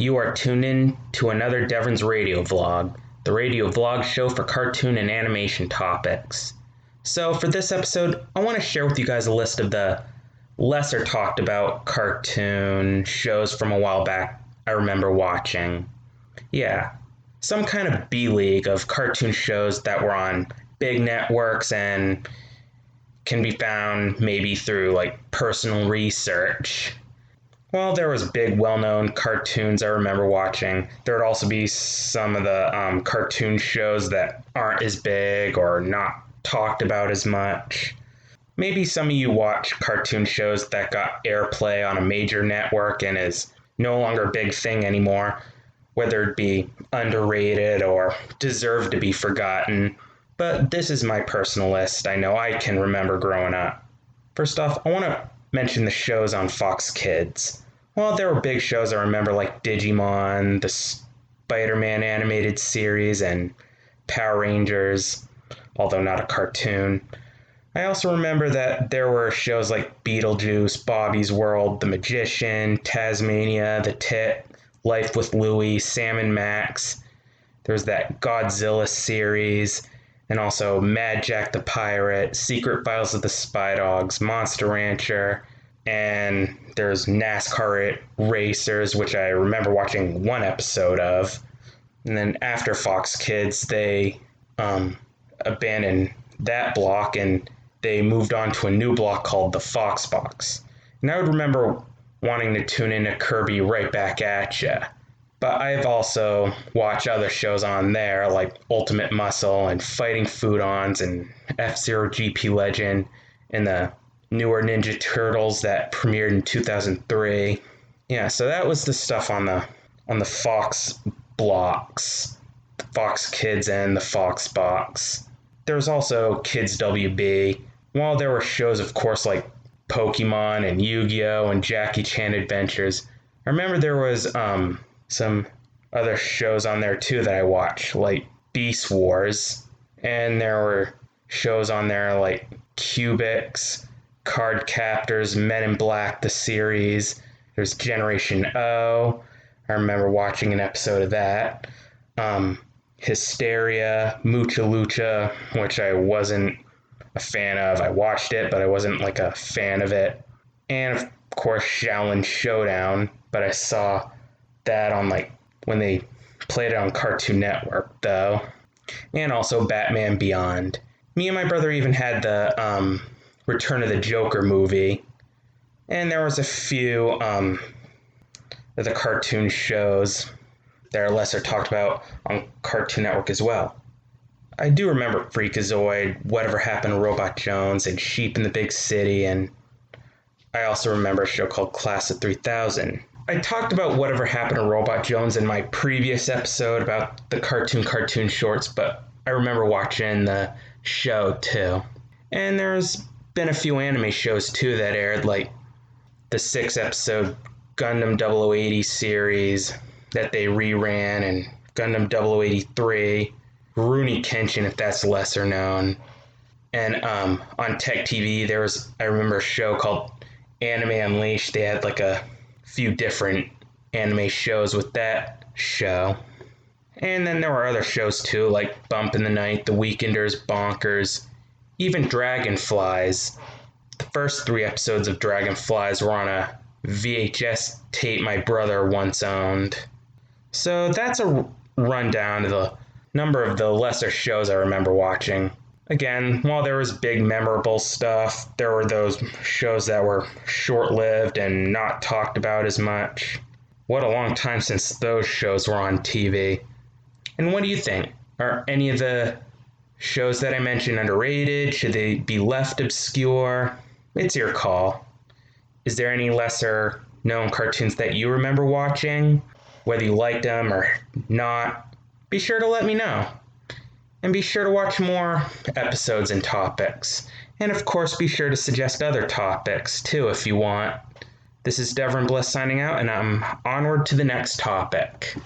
You are tuned in to another Devron's radio vlog, the radio vlog show for cartoon and animation topics. So for this episode, I want to share with you guys a list of the lesser talked about cartoon shows from a while back I remember watching. Yeah, some kind of B-league of cartoon shows that were on big networks and can be found maybe through personal research. While there was big well-known cartoons I remember watching, there would also be some of the cartoon shows that aren't as big or not talked about as much. Maybe some of you watch cartoon shows that got airplay on a major network and is no longer a big thing anymore, whether it be underrated or deserved to be forgotten. But this is my personal list I know I can remember growing up. First off, I want to mention the shows on Fox Kids. Well, there were big shows I remember like Digimon, the Spider-Man animated series, and Power Rangers, although not a cartoon. I also remember that there were shows like Beetlejuice, Bobby's World, The Magician, Tasmania, The Tit, Life with Louie, Sam and Max. There's that Godzilla series, and also Mad Jack the Pirate, Secret Files of the Spy Dogs, Monster Rancher, and there's NASCAR Racers, which I remember watching one episode of. And then after Fox Kids, they abandoned that block and they moved on to a new block called the Fox Box. And I would remember wanting to tune into Kirby Right Back at Ya. But I've also watched other shows on there like Ultimate Muscle and Fighting Foodons and F-Zero GP Legend and the newer Ninja Turtles that premiered in 2003. Yeah, so that was the stuff on the Fox blocks, the Fox Kids and the Fox Box. There was also Kids WB. While there were shows, of course, like Pokemon and Yu-Gi-Oh! And Jackie Chan Adventures, I remember there was some other shows on there too that I watched, like Beast Wars, and there were shows on there like Cubics, Card Captors, Men in Black, the series. There's Generation O. I remember watching an episode of that. Hysteria, Mucha Lucha, which I wasn't a fan of. I watched it, but I wasn't a fan of it. And of course, Shaolin Showdown, but I saw that on when they played it on Cartoon Network, though. And also Batman Beyond. Me and my brother even had the Return of the Joker movie. And there was a few of the cartoon shows that are lesser talked about on Cartoon Network as well. I do remember Freakazoid, Whatever Happened to Robot Jones, and Sheep in the Big City, and I also remember a show called Class of 3000. I talked about Whatever Happened to Robot Jones in my previous episode about the cartoon shorts, but I remember watching the show too. And there's been a few anime shows too that aired, like the 6-episode Gundam 0080 series that they reran, and Gundam 0083, Rurouni Kenshin, if that's lesser known. And on Tech TV, there was, I remember, a show called Anime Unleashed. They had a few different anime shows with that show. And then there were other shows too, like Bump in the Night, The Weekenders, Bonkers, even Dragonflies. The first 3 episodes of Dragonflies were on a VHS tape my brother once owned. So that's a rundown of the number of the lesser shows I remember watching. Again, while there was big memorable stuff, there were those shows that were short-lived and not talked about as much. What a long time since those shows were on TV. And what do you think? Are any of the shows that I mentioned underrated? Should they be left obscure? It's your call. Is there any lesser known cartoons that you remember watching? Whether you liked them or not, be sure to let me know. And be sure to watch more episodes and topics. And of course, be sure to suggest other topics too if you want. This is Devron Bliss signing out, and I'm onward to the next topic.